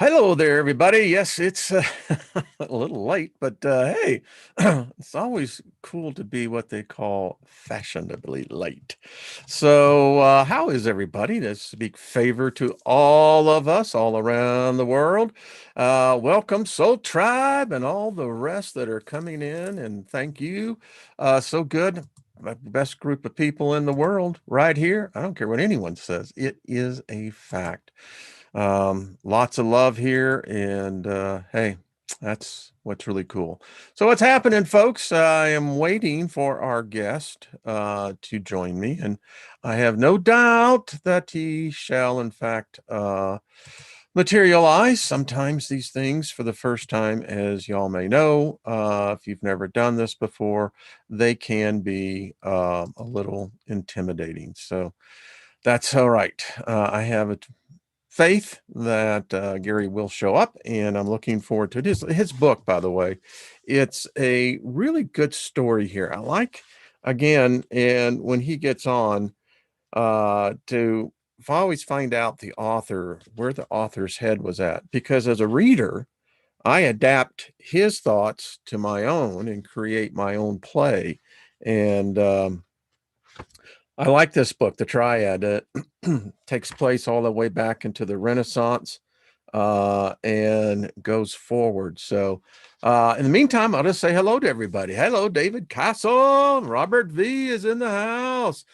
Hello there, everybody. Yes, it's a little late, but hey, it's always cool to be what they call fashionably late. So, how is everybody? That's a big favor to all of us all around the world. Welcome, Soul Tribe, and all the rest that are coming in, and thank you. So good. Best group of people in the world right here. I don't care what anyone says. It is a fact. Lots of love here, and hey, that's what's really cool. So what's happening, folks? I am waiting for our guest to join me, and I have no doubt that he shall, in fact, materialize. Sometimes these things, for the first time, as y'all may know, if you've never done this before, they can be a little intimidating. So that's all right. I have a faith that Gary will show up, and I'm looking forward to it. His book, by the way, it's a really good story here. I like, again, and when he gets on, to always find out the author, where the author's head was at, because as a reader, I adapt his thoughts to my own and create my own play. And I like this book, The Triad. It takes place all the way back into the Renaissance and goes forward. So, in the meantime, I'll just say hello to everybody. Hello, David Castle. Robert V is in the house.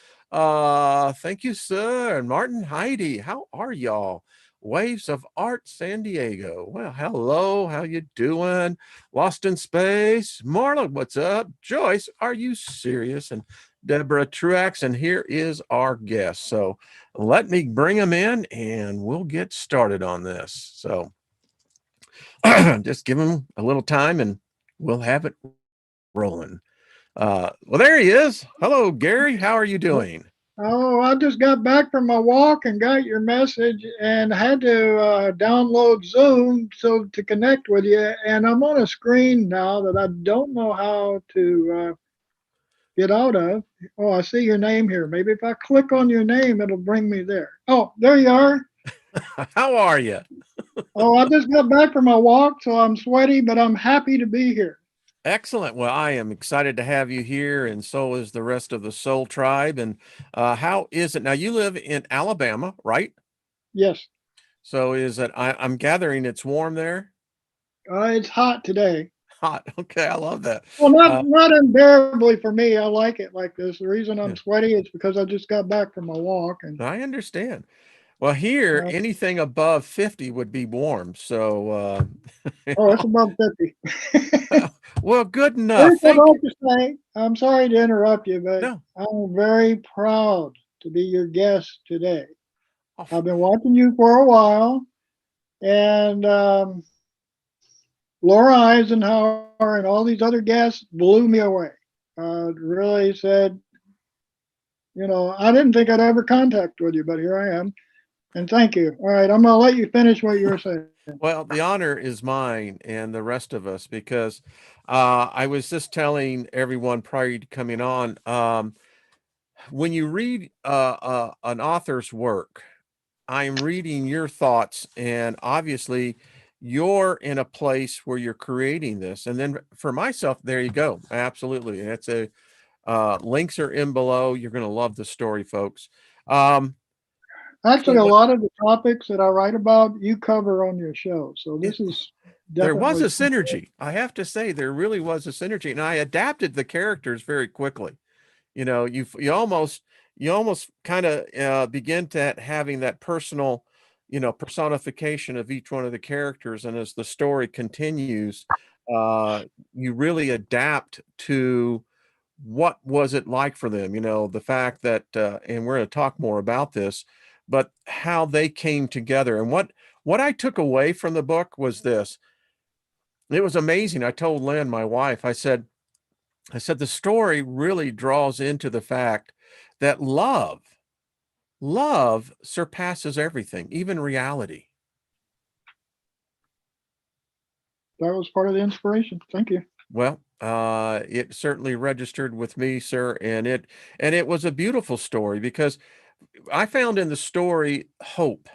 Thank you, sir. And Martin Heidi, how are y'all? Waves of Art San Diego. Well, hello. How you doing? Lost in Space. Marla, what's up? Joyce, are you serious? And Deborah Truax, and here is our guest. So let me bring him in and we'll get started on this. So just give him a little time and we'll have it rolling. Well, there he is. Hello, Gary. How are you doing? Oh, I just got back from my walk and got your message and had to download Zoom so to connect with you. And I'm on a screen now that I don't know how to get out of. Oh, I see your name here. Maybe if I click on your name, it'll bring me there. Oh, there you are. How are you? Oh, I just got back from my walk, so I'm sweaty, but I'm happy to be here. Excellent. Well, I am excited to have you here, and so is the rest of the Soul Tribe. And how is it now? You live in Alabama, right? Yes, So is it? I'm gathering it's warm there. it's hot today. Hot. Okay, I love that. Well, not Uh, not invariably for me. I like it like this. The reason I'm yeah, sweaty is because I just got back from my walk, and I understand. Well, here uh, anything above 50 would be warm. So, oh, it's above 50. well, good enough. First, I'd Thank you. like to say I'm sorry to interrupt you, but No. I'm very proud to be your guest today. Oh, I've been watching you for a while, and Laura Eisenhower and all these other guests blew me away. Really said, I didn't think I'd ever contact with you, but here I am. And thank you. All right, I'm going to let you finish what you were saying. well, the honor is mine and the rest of us because I was just telling everyone prior to coming on, when you read an author's work, I'm reading your thoughts, and obviously you're in a place where you're creating this. And then for myself, there you go. Absolutely. And it's a links are in below. You're going to love the story, folks. Um, so Actually, a what lot of the topics that I write about, you cover on your show. So it, this is there was a definitely. synergy. I have to say, there really was a synergy, and I adapted the characters very quickly. You know, you almost kind of begin to having that personal, personification of each one of the characters, and as the story continues, uh, you really adapt to what was it like for them. The fact that, and we're going to talk more about this, but how they came together, and what I took away from the book was this. It was amazing. I told Lynn, my wife, I said, the story really draws into the fact that love surpasses everything, even reality. That was part of the inspiration. Thank you. Well, it certainly registered with me, sir, and it was a beautiful story because I found in the story hope.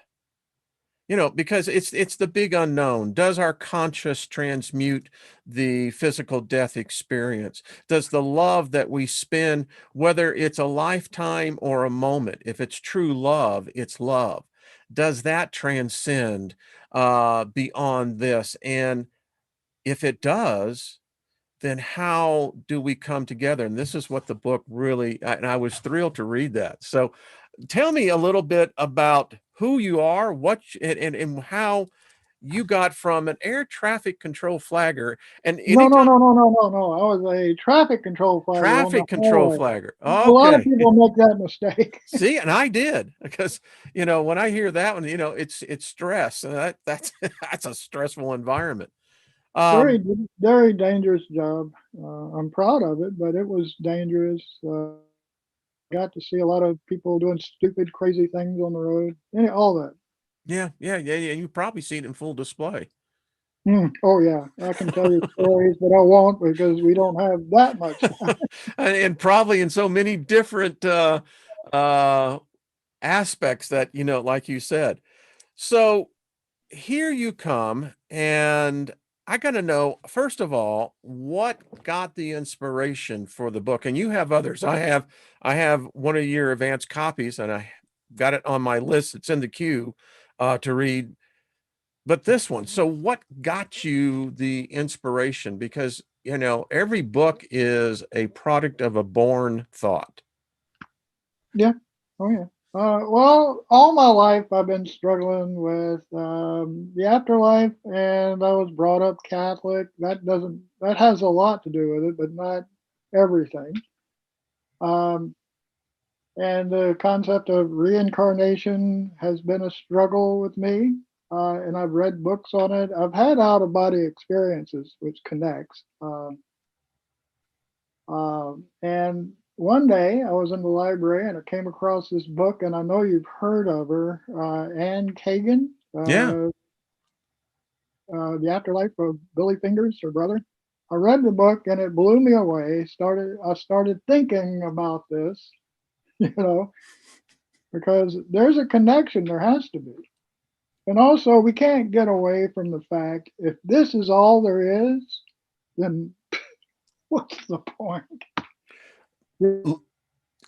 because it's the big unknown. Does our conscious transmute the physical death experience? Does the love that we spend, whether it's a lifetime or a moment, if it's true love, it's love, does that transcend beyond this? And if it does, then how do we come together? And this is what the book really, and I was thrilled to read that. So tell me a little bit about who you are, and how you got from an air traffic control flagger. And No, no, anytime no, no, no, no, no. I was a traffic control flagger on the traffic control highway. flagger. A lot of Okay. people make that mistake. See, and I did, because when I hear that one, it's stress, and that's that's a stressful environment. Very, Um, very dangerous job. I'm proud of it, but it was dangerous. Got to see a lot of people doing stupid, crazy things on the road. All that. yeah, yeah, yeah, yeah. You probably see it in full display. Oh yeah, I can tell you stories, but I won't because we don't have that much time. And probably in so many different uh aspects that, like you said. So here you come, and I got to know, first of all, what got the inspiration for the book. And you have others. I have one of your advanced copies, and I got it on my list. It's in the queue to read. But this one, so what got you the inspiration? Because every book is a product of a born thought. Yeah. Oh yeah. Well, all my life I've been struggling with the afterlife, and I was brought up Catholic. That has a lot to do with it, but not everything. Um, and the concept of reincarnation has been a struggle with me. And I've read books on it. I've had out of body experiences, which connects. And one day I was in the library and I came across this book, and I know you've heard of her, Anne Kagan, Yeah. The Afterlife of Billy Fingers, her brother. I read the book and it blew me away. I started thinking about this, you know, because there's a connection. There has to be. And also, we can't get away from the fact if this is all there is, then what's the point? You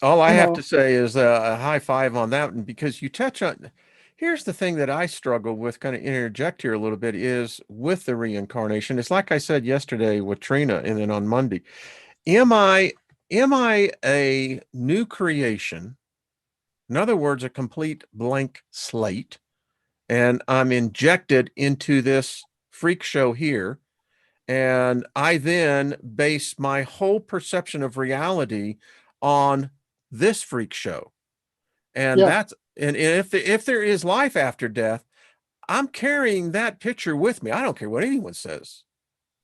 All I have know, to say is a high five on that one, because you touch on. Here's the thing that I struggle with, kind of interject here a little bit, is with the reincarnation. It's like I said yesterday with Trina, and then on Monday. Am I am I a new creation? In other words, a complete blank slate, and I'm injected into this freak show here, and I then base my whole perception of reality on this freak show. And yeah, that's and if there is life after death, I'm carrying that picture with me. I don't care what anyone says.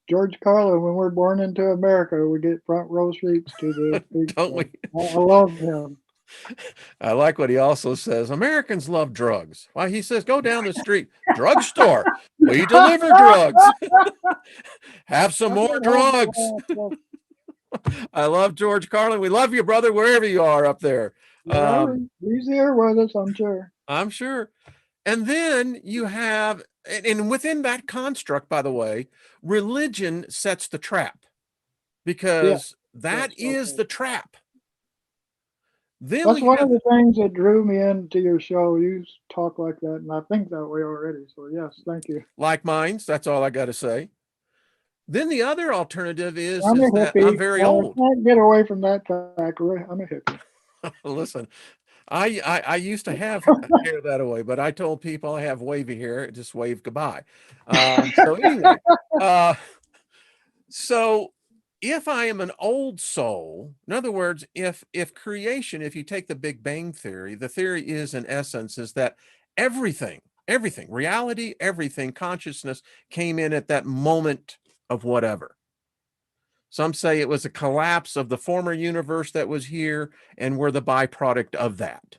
George Carlin, when we're born into America, we get front row seats to the big Don't show. we? I love him. I like what he also says. Americans love drugs. Why, he says, go down the street, drugstore. We deliver drugs. Have some I more can't help but drugs. laugh. So, I love George Carlin. We love you, brother, wherever you are up there. wherever he's here with us, I'm sure. I'm sure. And then you have, and within that construct, by the way, religion sets the trap, Yeah, because that yes, is okay. the trap. Then That's we one of have, the things that drew me into your show. You talk like that, and I think that way already. So yes, thank you. like minds. That's all I got to say. Then the other alternative is I'm a is that I'm hippie. very I old. can't get away from that fact. I'm a hippie. Listen, I used to have hair that way, but I told people I have wavy hair, just wave goodbye. So anyway, uh, so if I am an old soul, in other words, if creation, if you take the Big Bang theory, the theory is in essence is that everything, reality, everything, consciousness came in at that moment of whatever. Some say it was a collapse of the former universe that was here, and we're the byproduct of that.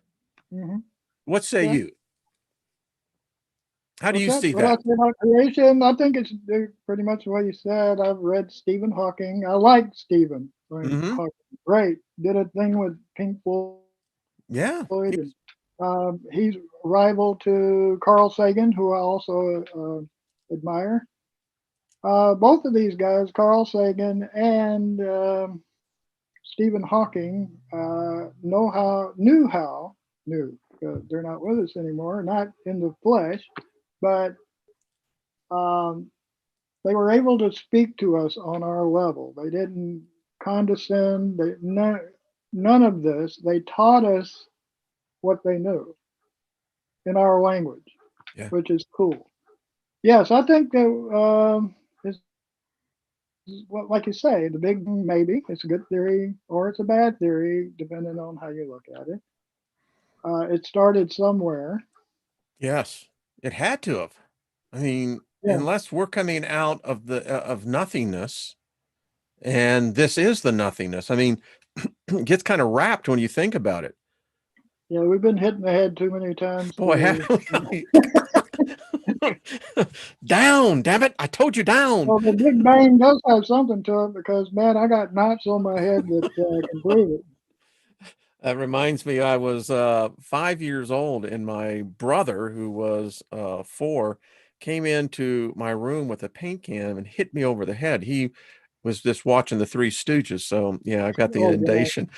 Hmm. What say Yeah. you? How do What's you that? see What I that? say about creation? I think it's pretty much what you said. I've read Stephen Hawking. I like Stephen. I mean, Hmm. Hawking, great. Did a thing with Pink Floyd, Yeah. and He's rival to Carl Sagan, who I also admire. Both of these guys, Carl Sagan and Stephen Hawking, knew. They're not with us anymore, not in the flesh, but um, they were able to speak to us on our level. They didn't condescend. None of this. They taught us what they knew in our language, Yeah. which is cool. Yes, I think that is well, like you say, the big maybe it's a good theory or it's a bad theory, depending on how you look at it. It started somewhere. Yes. It had to have. I mean, Yeah, unless we're coming out of the of nothingness, and this is the nothingness. I mean, it gets kind of wrapped when you think about it. yeah, we've been hitting the head too many times Boy, to. down, damn it. I told you down. Well, the Big Bang does have something to it because, man, I got knots on my head that can prove it. That reminds me, I was 5 years old, and my brother, who was 4, came into my room with a paint can and hit me over the head. He was just watching the Three Stooges, so yeah, I've got the Oh, God. inundation.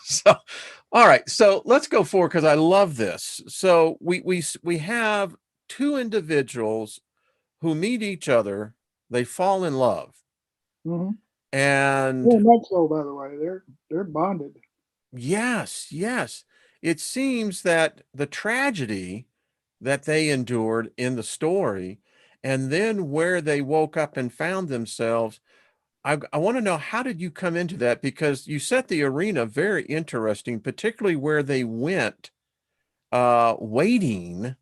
So, all right, so let's go forward because I love this. So we have two individuals who meet each other, they fall in love, Mm-hmm. and Very much so, by the way. They're bonded. yes, yes. It seems that the tragedy that they endured in the story, and then where they woke up and found themselves. I want to know, how did you come into that? Because you set the arena very interesting, particularly where they went waiting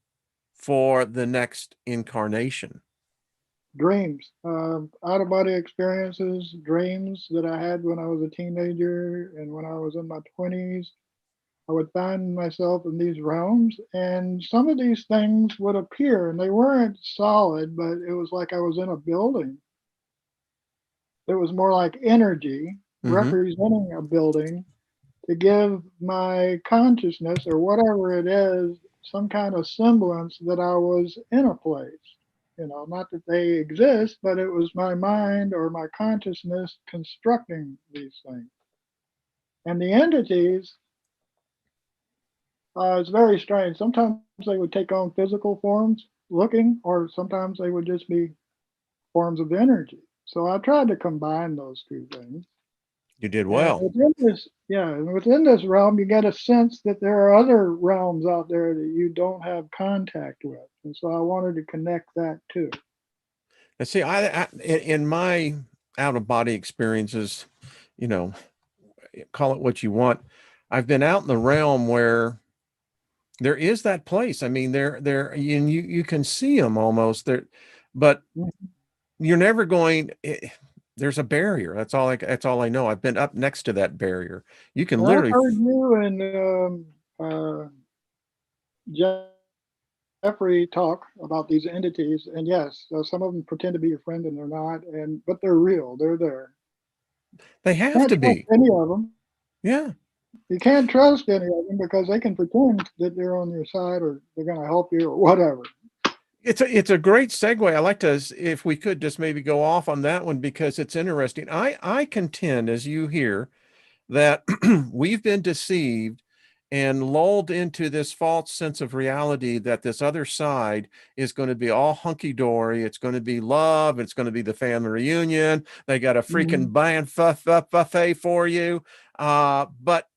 for the next incarnation. Dreams, out of body experiences, dreams that I had when I was a teenager and when I was in my 20s. I would find myself in these realms, and some of these things would appear, and they weren't solid, but it was like I was in a building. It was more like energy Hmm. representing a building to give my consciousness or whatever it is some kind of semblance that I was in a place. Not that they exist, but it was my mind or my consciousness constructing these things. And the entities, it's very strange. Sometimes they would take on physical forms looking, or sometimes they would just be forms of energy. So I tried to combine those two things. You did And well. within this realm, you get a sense that there are other realms out there that you don't have contact with, and so I wanted to connect that too. And see, in my out of body experiences, you know, call it what you want. I've been out in the realm where there is that place. I mean, there, and you can see them almost there, but Mhm. you're never going. There's a barrier. That's all I know. I've been up next to that barrier. You can And I've literally. heard you and Jeffrey talk about these entities, and yes, some of them pretend to be your friend and they're not, and but they're real. They're there. They have Can't to trust be. any of them. Yeah. You can't trust any of them because they can pretend that they're on your side or they're going to help you or whatever. It's a great segue. I like to, if we could just maybe go off on that one because it's interesting. I contend, as you hear, that we've been deceived and lulled into this false sense of reality that this other side is going to be all hunky dory. It's going to be love. It's going to be the family reunion. They got a Mhm. freaking band buffet for you. But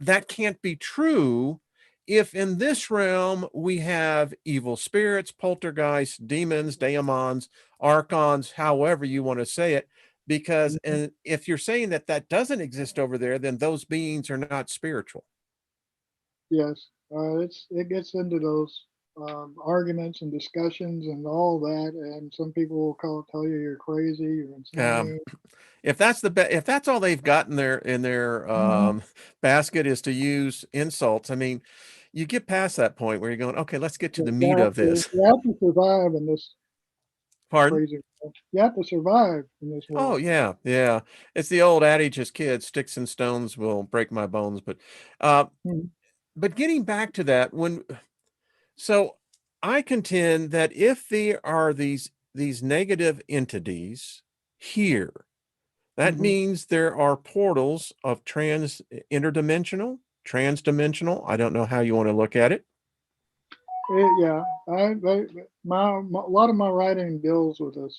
that can't be true if in this realm we have evil spirits, poltergeists, demons, daemons, archons, however you want to say it. Because Mhm. and if you're saying that that doesn't exist over there, then those beings are not spiritual. Yes, it gets into those arguments and discussions and all that, and some people will tell you you're crazy, you're Um, insane. if that's if that's all they've got in their Mhm. basket is to use insults, I mean, you get past that point where you're going, okay, let's get to the meat of Exactly. this. You have to survive in this Pardon? crazy world. You have to survive in this Oh world. yeah, yeah. It's the old adage as kids, sticks and stones will break my bones. But uh, Mhm. but getting back to that, so I contend that if there are these negative entities here, that Hmm. means there are portals of interdimensional, transdimensional. I don't know how you want to look at it. Yeah, a lot of my writing deals with this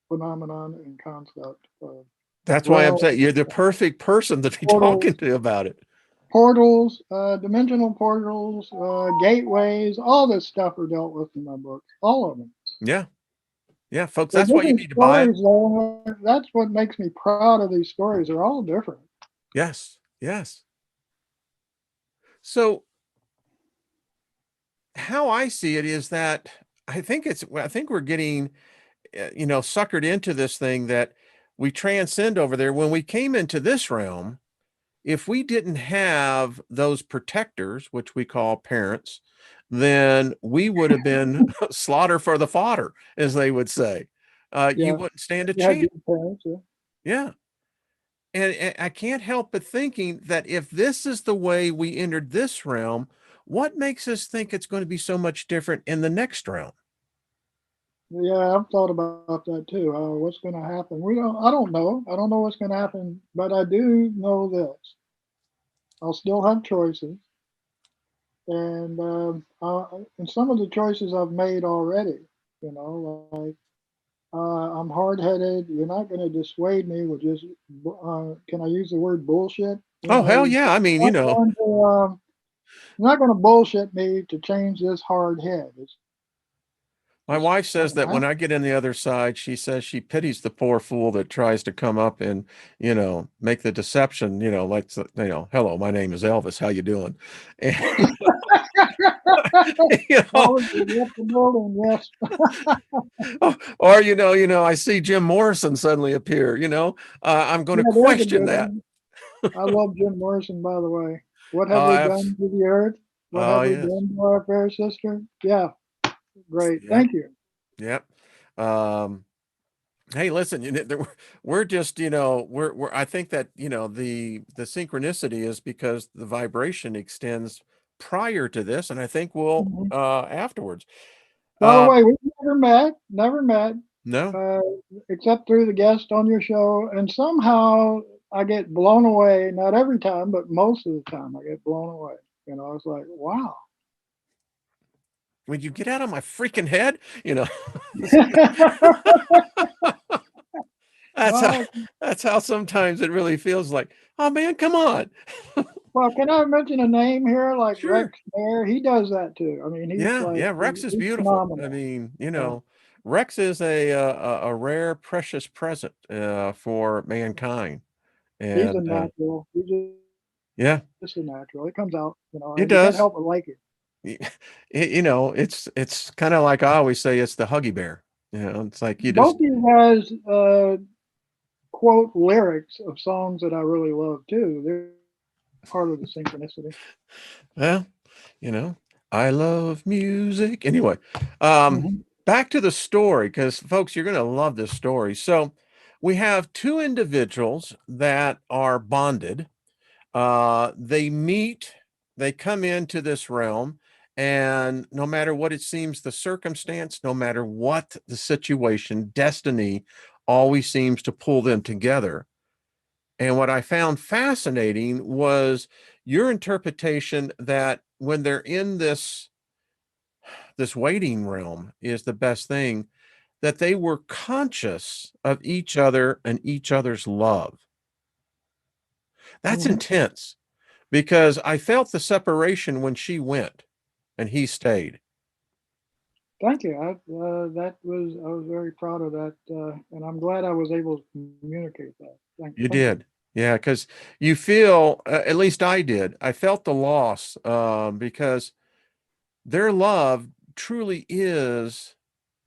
phenomenon and concept of That's why I'm realm, saying you're the perfect person to be talking portals, to about it. portals, dimensional portals, gateways. All this stuff are dealt with in my book. All of them. Yeah. Yeah, folks, They're that's why you different need to buy it. stories, though. That's what makes me proud of these stories. They're all different. Yes. Yes. So how I see it is that I think we're getting suckered into this thing that we transcend over there. When we came into this realm, if we didn't have those protectors, which we call parents, then we would have been slaughter for the fodder, as they would say. You Yeah, wouldn't stand a you had chance. good parents. Yeah. Yeah. And I can't help but thinking that if this is the way we entered this realm, what makes us think it's going to be so much different in the next realm? Yeah, I've thought about that too. What's going to happen? We don't. I don't know. I don't know what's going to happen, but I do know this. I'll still have choices, and some of the choices I've made already. Like I'm hard headed. You're not going to dissuade me with just. Can I use the word bullshit? Oh, hell yeah. I mean, Not going to, you're not going to bullshit me to change this hard head. It's my just wife not says going to that when happen. I get in the other side, she says she pities the poor fool that tries to come up and, make the deception, like, hello, my name is Elvis. How you doing? And, you know, Always left the building, yes. or, I see Jim Morrison suddenly appear, I'm going to Yeah, there's a question good that. one. I love Jim Morrison, by the way. What have we I have, done to the earth? What oh, have we yes. done to our fair sister? Yeah, great. Yep. Thank you. Yep. Um, Hey, listen, we're just, I think that, the synchronicity is because the vibration extends prior to this, and I think we'll Mhm. afterwards. By the Uh, way, we've never met, no. uh, except through the guest on your show. And somehow I get blown away. Not every time, but most of the time I get blown away. It's like, wow. When you get out of my freaking head, that's how well, that's how sometimes it really feels like, oh man, come on. well, can I mention a name here like Sure. Rex Mayer? He does that too. I mean, he's Yeah, like, yeah, Rex is he's beautiful. I phenomenal. mean, Yeah. Rex is a rare, precious present for mankind. He's a And natural. He's yeah, just a natural. It comes out, it you can't does. help but like it. It's kind of like I always say, it's the Huggy Bear. It's like you just, Smokey has quote lyrics of songs that I really love too. They're part of the synchronicity. well, you know, I love music. Anyway, um, Hmm. back to the story, because folks, you're going to love this story. So we have two individuals that are bonded. They meet, they come into this realm, and no matter what it seems, the circumstance, no matter what the situation, destiny always seems to pull them together. And what I found fascinating was your interpretation that when they're in this waiting realm is the best thing, that they were conscious of each other and each other's love. That's Hmm. intense because I felt the separation when she went and he stayed. Thank you. I was very proud of that, and I'm glad I was able to communicate that. You Thank you. did. Yeah, because you feel, at least I did, I felt the loss because their love truly is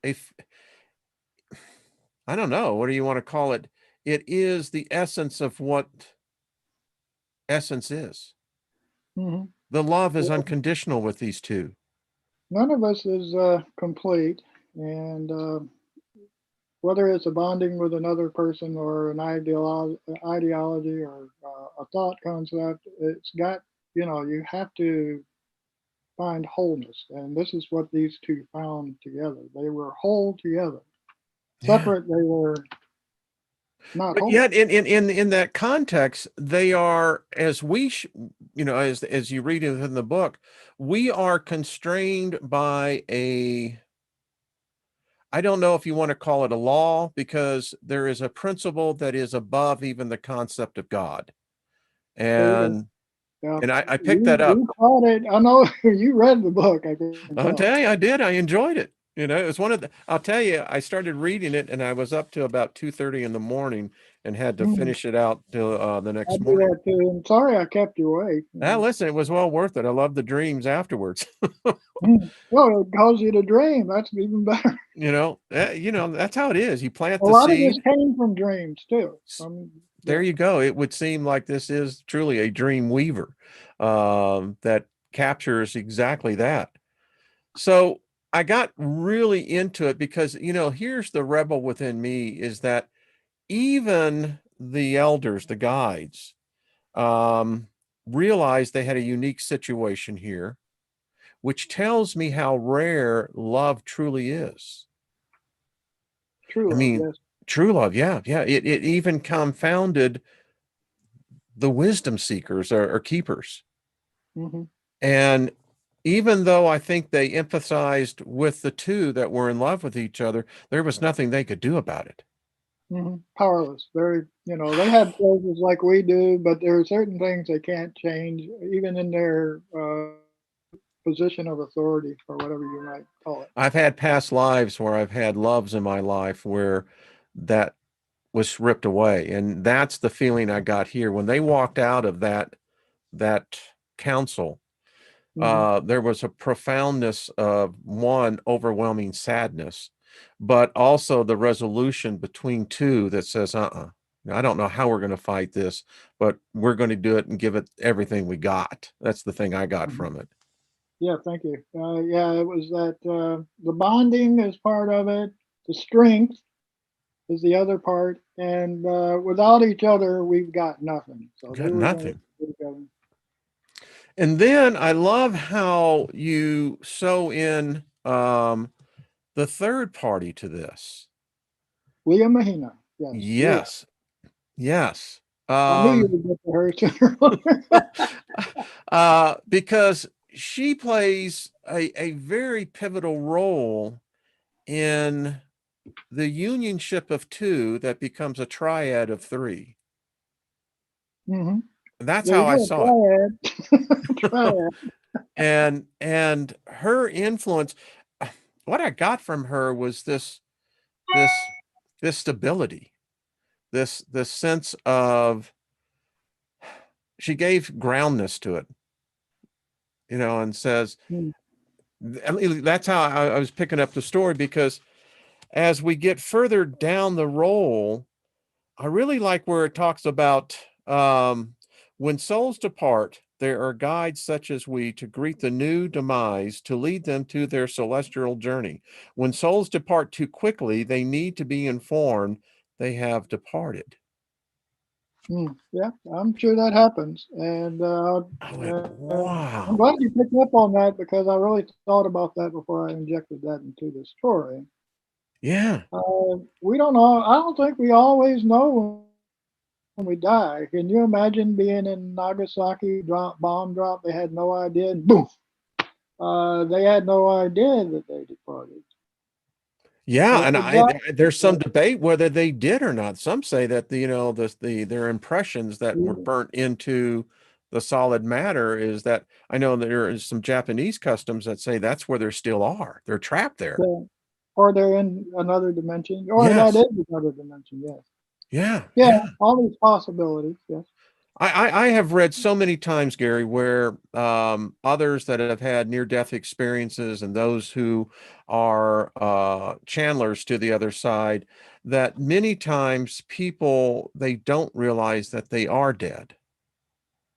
a, I don't know, what do you want to call it? It is the essence of what essence is. Hmm. The love is Well, unconditional with these two. none of us is complete, and whether it's a bonding with another person or an ideology or a thought concept, it's got, you have to find wholeness. And this is what these two found together. They were whole together. Yeah. Separate, they were not But whole. yet in that context, they are, as as you read it in the book, we are constrained by I don't know if you want to call it a law, because there is a principle that is above even the concept of God. There you go. And Yeah. I picked that up. You caught it. I know you read the book, I can I'll tell. tell you, I did. I enjoyed it. It was one of the, I'll tell you, I started reading it and I was up to about 2:30 in the morning and had to Mm, finish it out till the I next do morning. that too. I'm sorry I kept you awake. Listen, it was well worth it. I love the dreams afterwards. Well, it caused you to dream. That's even better. That's how it is. You plant A the lot of this seed. came from dreams too. There Yeah. you go. It would seem like this is truly a dream weaver that captures exactly that. So I got really into it because, here's the rebel within me, is that even the elders, the guides, um, realized they had a unique situation here, which tells me how rare love truly is. I True love, mean, yes. true love, yeah, yeah. It even confounded the wisdom seekers or keepers. Hmm. And even though I think they empathized with the two that were in love with each other, there was nothing they could do about it. Powerless. Very, they have choices like we do, but there are certain things they can't change, even in their position of authority or whatever you might call it. I've had past lives where I've had loves in my life where that was ripped away. And that's the feeling I got here. When they walked out of that council, Hmm. there was a profoundness of, one, overwhelming sadness, but also the resolution between two that says, I don't know how we're going to fight this, but we're going to do it and give it everything we got. That's the thing I got Hmm. from it. Yeah, thank you. Yeah, it was that the bonding is part of it. The strength is the other part, and without each other, we've got nothing. So they Got were going nothing. to together. And then I love how you sew in the third party to this. William Mahina, yes, Leah. Yes. Yes. I knew you Um, would get to her sooner or later. because she plays a very pivotal role in the unionship of two that becomes a triad of three. Hmm. That's There how you I go, saw it. triad. Triad. And her influence, what I got from her was this this stability, this sense of, she gave groundness to it, and says, Mm, I mean, that's how I was picking up the story, because as we get further down the role, I really like where it talks about, when souls depart, there are guides such as we to greet the new demise, to lead them to their celestial journey. When souls depart too quickly, they need to be informed they have departed. yeah, I'm sure that happens, and I went, I'm wow. glad you picked up on that because I really thought about that before I injected that into the story. Yeah. We don't know. I don't think we always know when we die. Can you imagine being in Nagasaki, bomb drop? They had no idea, and boom, they had no idea that they departed. Yeah, and Exactly. there's some debate whether they did or not. Some say that their impressions that were burnt into the solid matter, is that, I know there is some Japanese customs that say that's where they still are. They're trapped there. Yeah. Or they're in another dimension, or that Yes. is another dimension. Yes. Yeah. Yeah. Yeah. All these possibilities. Yes. I have read so many times, Gary, where others that have had near-death experiences, and those who are channelers to the other side, that many times people, they don't realize that they are dead,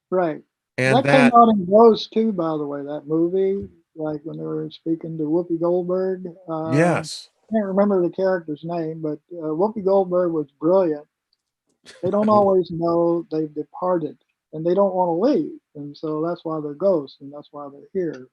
Right. and That came that, out in Ghost too, by the way. That movie, like when they were speaking to Whoopi Goldberg. yes, can't remember the character's name, but Whoopi Goldberg was brilliant. They don't always know they've departed, and they don't want to leave, and so that's why they're ghosts, and that's why they're here.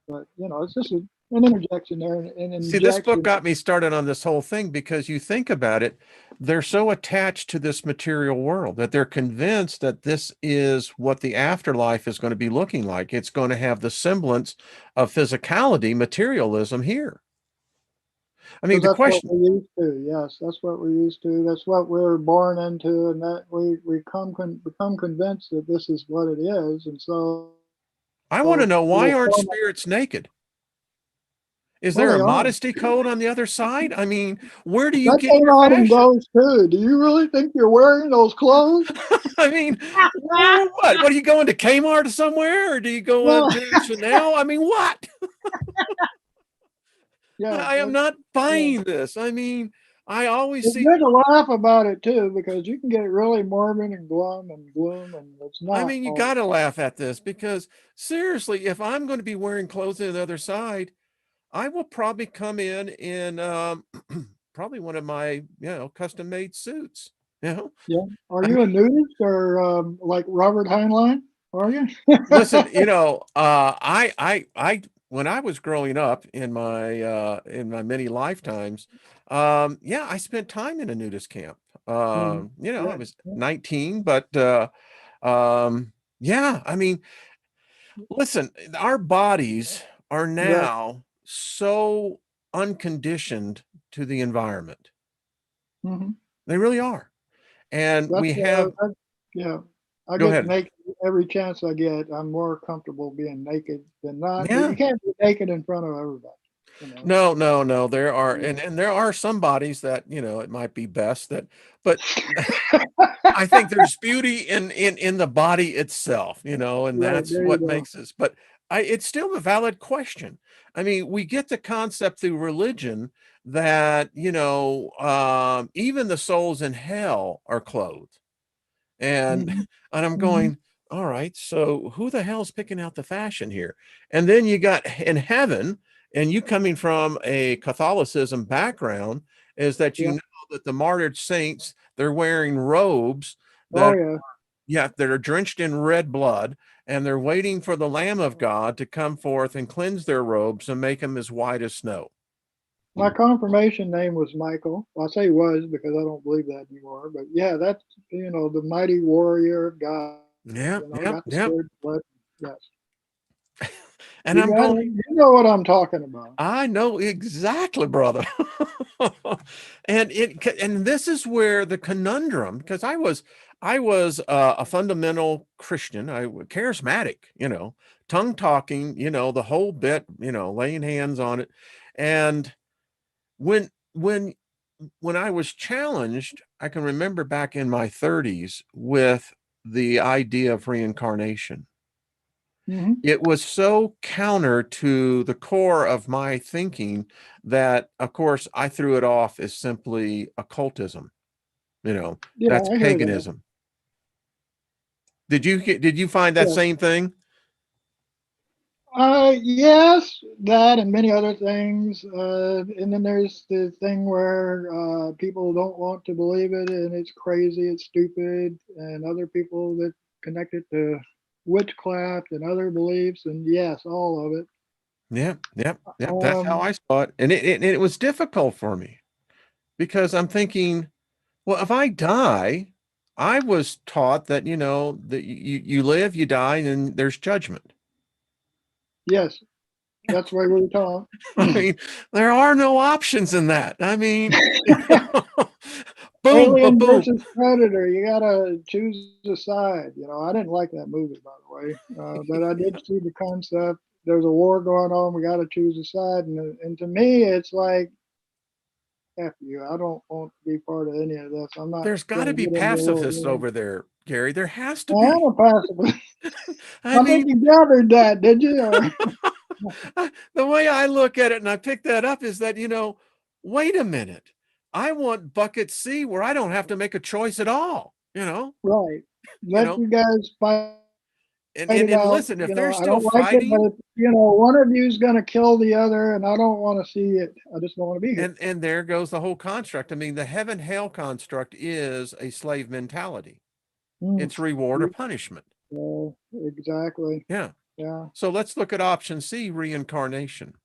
But it's just an interjection there, an See, this book injection. got me started on this whole thing because you think about it, they're so attached to this material world that they're convinced that this is what the afterlife is going to be looking like. It's going to have the semblance of physicality, materialism here. I mean, Because the that's what question, we're used to. Yes, that's what we're used to. That's what we're born into, and that we become convinced that this is what it is, and so I want to know, we'll why aren't form. spirits naked? Is Well, there a they are. modesty code on the other side? I mean, where do you That get came your out in fashion? those too. Do you really think you're wearing those clothes? I mean, what? What, are you going to Kmart somewhere, or do you go Well, into Chanel? I mean, what? yeah, I am that's not yeah. buying this. I mean, I always It's see, good to laugh about it too, because you can get really morbid and glum and gloom, and it's I not mean, you all. got to laugh at this because seriously, if I'm going to be wearing clothes on the other side, I will probably come in probably one of my, custom made suits, you know? Yeah. Are I you a mean, nudist or like Robert Heinlein? Are you? listen, when I was growing up in my many lifetimes, yeah, I spent time in a nudist camp. Mhm. I Yeah. was 19, but um, yeah, I mean, listen, our bodies are Right. now so unconditioned to the environment. Hmm. They really are. And That's we have, yeah. I go get ahead. naked every chance I get. I'm more comfortable being naked than not, but Yeah. you can't be naked in front of everybody. You know. No, no, no. There are, Yeah. and there are some bodies that, it might be best that, but I think there's beauty in the body itself, and Right that's there you what go. makes us. But it's still a valid question. I mean, we get the concept through religion that, even the souls in hell are clothed. And Hmm. and I'm Hmm. going, all right, so who the hell's picking out the fashion here? And then you got in heaven, and you coming from a Catholicism background, is that Yeah. that the martyred saints, they're wearing robes Oh that, yeah. yeah, that are drenched in red blood, and they're waiting for the Lamb of God to come forth and cleanse their robes and make them as white as snow. My confirmation name was Michael. Well, I say was because I don't believe that anymore. But yeah, that's the mighty warrior of God. Yeah, yeah, Got the yeah. spirit, blood. Yes, And I'm it. going, You know what I'm talking about. I know exactly, brother. And this is where the conundrum, because I was a fundamental Christian, charismatic, tongue talking, the whole bit, laying hands on it. And when when when I was challenged, I can remember back in my 30s with the idea of reincarnation. Hmm. It was so counter to the core of my thinking that, of course, I threw it off as simply occultism. Yeah, That's I hear that. paganism. Did you find that Yeah. same thing? Yes, that and many other things. And then there's the thing where people don't want to believe it and it's crazy, it's stupid, and other people that connect it to witchcraft and other beliefs. And yes, all of it. Yeah, yep, yep. That's how Um, I saw it, and it was difficult for me because I'm thinking, well, if I die, I was taught that that you live, you die, and then there's judgment. yes, that's why we were taught. I mean, there are no options in that. I mean, boom, ba Alien boom. versus Predator. You gotta choose a side. I didn't like that movie, by the way, but I did see the concept. There's a war going on. We got to choose a side, and to me, it's like, F you. I don't want to be part of any of this. I'm not There's got going to to be get into a little pacifists game. over there, Gary. There has to I am be. a pacifist. I I think mean, you gathered that, did you? the way I look at it, and I pick that up, is that, wait a minute. I want bucket C where I don't have to make a choice at all. Right. You Let know, you guys fight And fight and, it and out. listen, if You they're know, I still don't like it, but fighting, one of you is going to kill the other, and I don't want to see it. I just don't want to be here. and there goes the whole construct. I mean, the heaven hell construct is a slave mentality. Mm. It's reward or punishment. Exactly. Yeah. Yeah. So let's look at option C, reincarnation.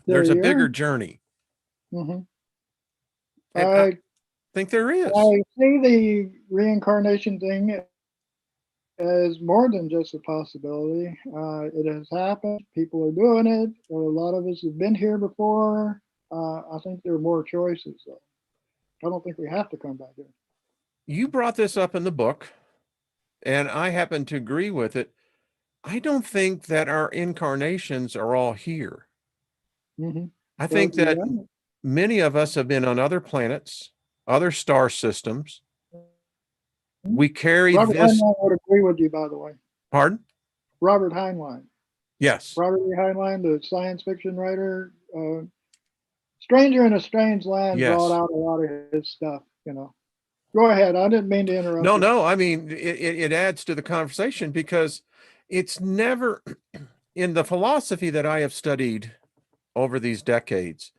There There's a you are. bigger journey. Hmm. And I I think there is. I see the reincarnation thing as more than just a possibility. It has happened. People are doing it. A lot of us have been here before. I think there are more choices, though. I don't think we have to come back here. You brought this up in the book, and I happen to agree with it. I don't think that our incarnations are all here. Hmm. I But think we that got many of us have been on other planets, other star systems. it. We carry Robert this, Heinlein would agree with you, by the way. pardon? Robert Heinlein. Yes. Robert E. Heinlein, the science fiction writer, Stranger in a Strange Land brought Yes. out a lot of his stuff. Go ahead. I didn't mean to interrupt No, you. no. I mean, it adds to the conversation because it's never in the philosophy that I have studied over these decades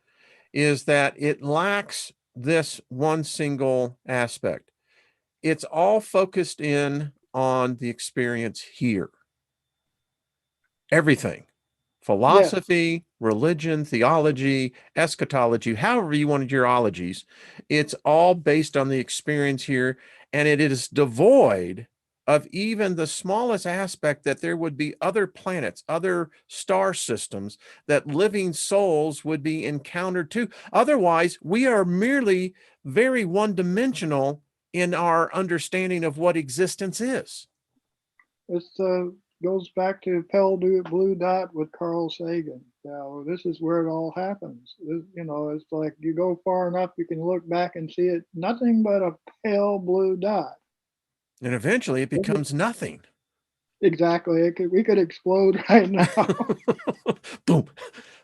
is that it lacks this one single aspect. It's all focused in on the experience here. Everything. Yes. Philosophy, religion, theology, eschatology, however you wanted your ologies, it's all based on the experience here. And it is devoid of even the smallest aspect that there would be other planets, other star systems that living souls would be encountered to. Otherwise, we are merely very one dimensional in our understanding of what existence is. This goes back to Pale Blue Dot with Carl Sagan. This is where it all happens. It's like you go far enough, you can look back and see it nothing but a pale blue dot. And eventually it becomes nothing. Exactly. We could explode right now. Boom.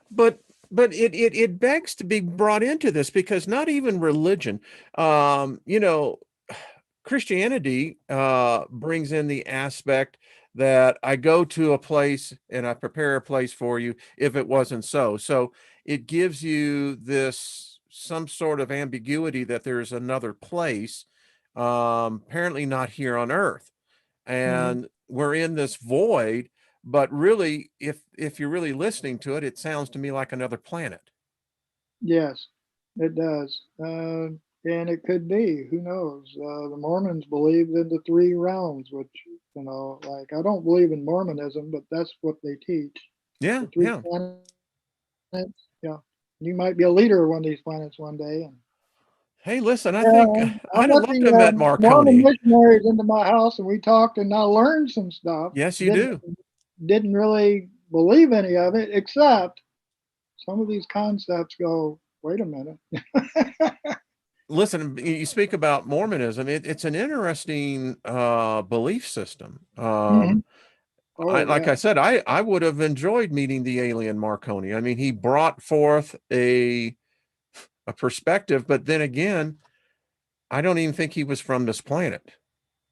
But it begs to be brought into this because not even religion, you know, Christianity brings in the aspect that I go to a place and I prepare a place for you if it wasn't so. So it gives you this some sort of ambiguity that there's another place, apparently not here on earth. Mhm. And we're in this void, but really, if you're really listening to it, it sounds to me like another planet. Yes, it does. And it could be. Who knows? The Mormons believe in the three realms, which, like I don't believe in Mormonism, but that's what they teach. Yeah, The three yeah. planets. Yeah. You might be a leader of one of these planets one day. And Hey, listen, I think yeah, I I'd have let loved to have met the Mormon Marconi. missionaries into my house, and we talked, and I learned some stuff. Yes, you Didn't do. didn't really believe any of it, except some of these concepts go, wait a minute. Listen, you speak about Mormonism. It's an interesting belief system. Hmm. Oh, Like yeah. I said, I would have enjoyed meeting the alien Marconi. I mean, he brought forth a perspective, but then again, I don't even think he was from this planet.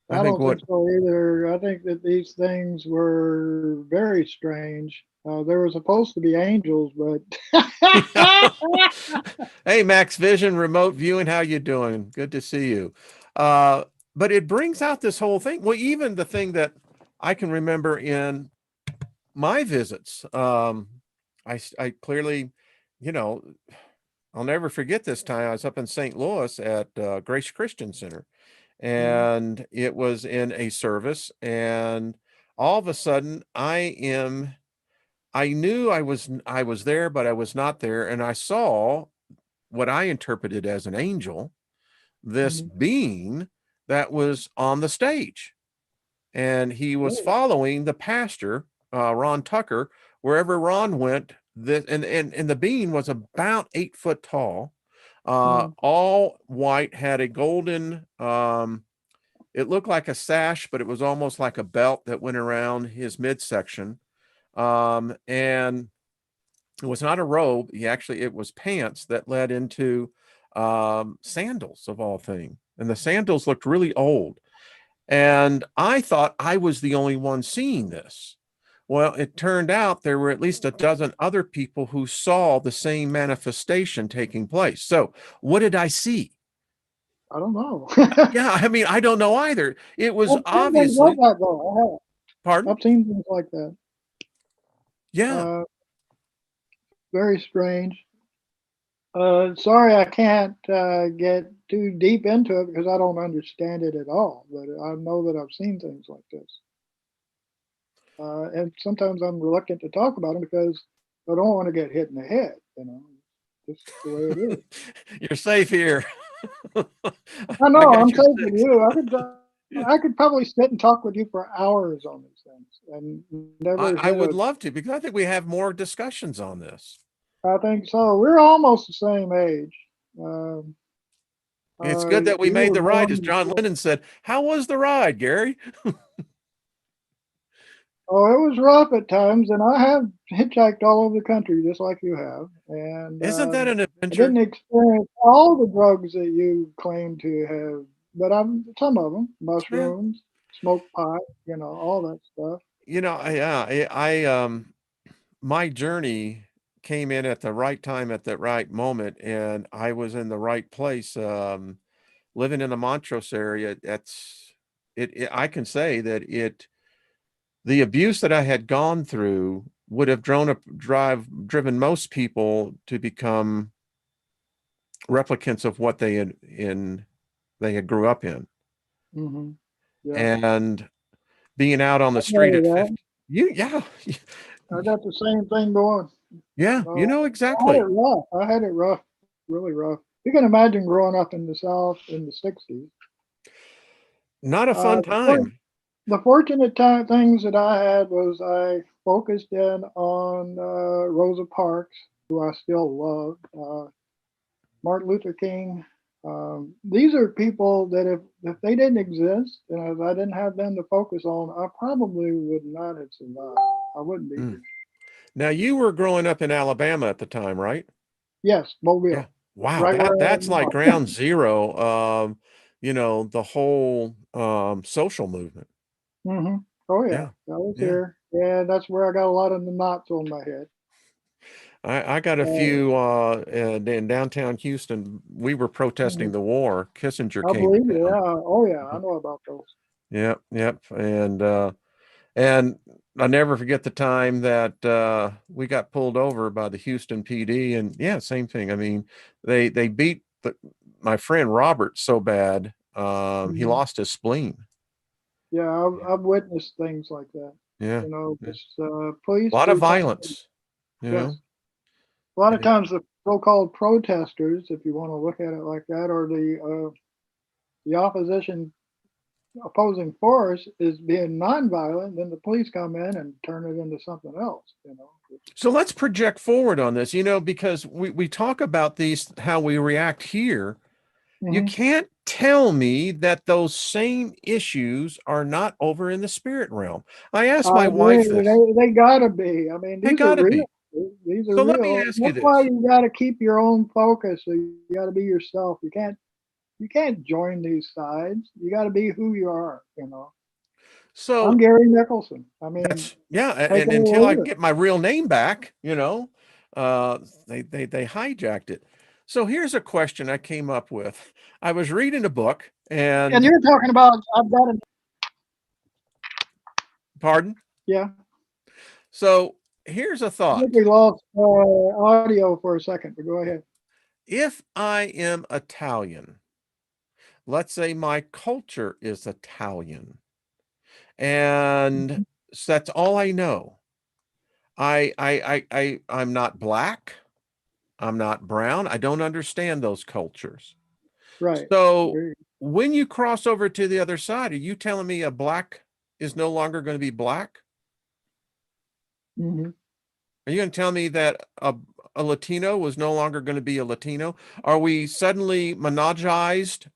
I I think don't what think so either. I think that these things were very strange. There were supposed to be angels, but Hey, Max Vision, remote viewing, how you doing? Good to see you. Uh, but it brings out this whole thing. Well, even the thing that I can remember in my visits, I clearly, you know, I'll never forget this time. I was up in St. Louis at Grace Christian Center, Mhm, and it was in a service, and all of a sudden, I knew I was there, but I was not there, and I saw what I interpreted as an angel, this mhm. being that was on the stage. And he was Oh, following the pastor, Ron Tucker, wherever Ron went. And the being was about 8 foot tall, mhm, all white, had a golden, it looked like a sash, but it was almost like a belt that went around his midsection. And it was not a robe. It was pants that led into sandals of all things. And the sandals looked really old. And I thought I was the only one seeing this. Well, it turned out there were at least a dozen other people who saw the same manifestation taking place. So, what did I see? I don't know. Yeah, I mean, I don't know either. It was I've seen things like obviously, that though. I have. pardon? I've seen things like that. Yeah. Uh, very strange. Sorry, I can't get too deep into it because I don't understand it at all. But I know that I've seen things like this, and sometimes I'm reluctant to talk about them because I don't want to get hit in the head. You know, just the way it is. You're safe here. I I know I'm got your safe with six. you. I could probably sit and talk with you for hours on these things and never I hit would a. love to because I think we have more discussions on this. I think so. We're almost the same age. Um, It's good that we you made were the ride, born as John before. Lennon said. How was the ride, Gary? Oh, it was rough at times, and I have hitchhiked all over the country just like you have. And Isn't that an I adventure? didn't experience all the drugs that you claim to have, but I'm some of them: Yeah. mushrooms, smoked pot, all that stuff. My journey came in at the right time at the right moment, and I was in the right place. Living in the Montrose area, I can say that the abuse that I had gone through would have driven most people to become replicants of what they had grew up in. Hmm. Yeah, And being out on I the street know at that. 50, yeah, I got the same thing going. yeah, you No, know I had it exactly. rough. I had it rough, really rough. You can imagine growing up in the South in the '60s. Not a Uh, fun time. The fortunate things that I had was I focused in on Rosa Parks, who I still love, Martin Luther King. These are people that if they didn't exist and if I didn't have them to focus on, I probably would not have survived. I wouldn't be Mm. here. Now you were growing up in Alabama at the time, right? Yes, Yeah. Mobile, Wow, right where I that's am like now. ground zero. The whole social movement. Hmm. Oh yeah, Yeah. I was Yeah. here, and that's where I got a lot of the knots on my head. I got a Uh, few in downtown Houston. We were protesting mhm. the war. Kissinger I came to believe you. town. Yeah. Oh yeah, I Mhm. know about those. Yep, yep. And I never forget the time that we got pulled over by the Houston PD, and yeah, same thing. I mean, they beat my friend Robert so bad, he Mhm. lost his spleen. Yeah, Yeah, I've witnessed things like that. yeah, yeah. Just police A lot of brutality. violence, you know. Yes, a lot of And times the so-called protesters, if you want to look at it like that, or the opposition opposing force is being nonviolent, then the police come in and turn it into something else. so let's project forward on this, because we talk about these how we react here. You Hmm. can't tell me that those same issues are not over in the spirit realm. I asked I my wife agree. this. They gotta be. I mean, They these are got to be. real. These are So let me real. ask you That's why this. you got to keep your own focus. So you got to be yourself. You can't join these sides. You got to be who you are. I'm So Gary Nicholson. I mean, that's yeah, take and it until or I leave can it. get my real name back, they hijacked it. So here's a question I came up with. I was reading a book And and you're talking about I've got a pardon. yeah. So here's a I think thought. we lost audio for a second, but go ahead. If I am Italian, let's say my culture is Italian, and that's all I know. I'm not black. I'm not brown. I don't understand those cultures. Right. So There you when you cross over to the other side, are you telling me a black is no longer going to be black? go. Hmm. Are you going to tell me that a Latino was no longer going to be a Latino? Are we suddenly monogized,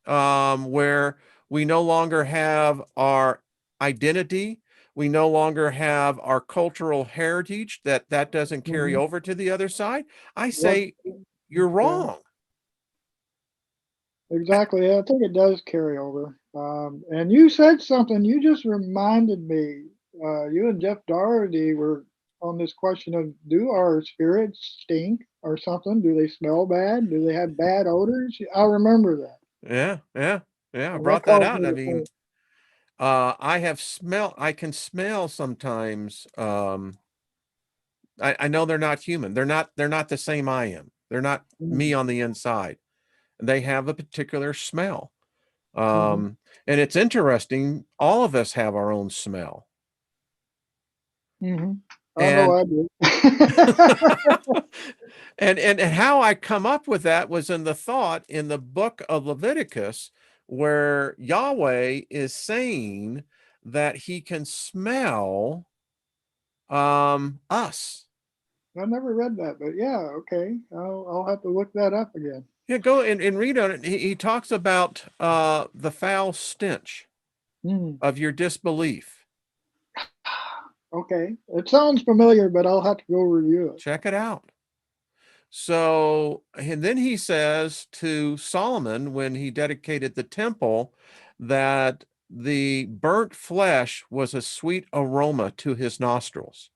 where we no longer have our identity? We no longer have our cultural heritage, that doesn't carry Hmm. over to the other side? I What? say you're Yeah. wrong. I, Exactly. Yeah, I think it does carry over. And you said something. You just reminded me. You and Jeff Doherty were on this question of, do our spirits stink or something? Do they smell bad? Do they have bad odors? I remember that. Yeah, yeah, yeah. I And that brought that caused out. me I to mean, think, I can smell sometimes. I know they're not human. They're not the same I am. They're not me mm, on the inside. They have a particular smell. mm-hmm, And it's interesting. All of us have our own smell. mm-hmm. I know And I do. and how I come up with that was in the thought in the book of Leviticus, where Yahweh is saying that he can smell us. I never read that, but yeah, okay. I'll have to look that up again. Yeah, go and read on it. He talks about the foul stench Mm, of your disbelief. okay. It sounds familiar, but I'll have to go review it. Check it out. So, and then he says to Solomon when he dedicated the temple that the burnt flesh was a sweet aroma to his nostrils.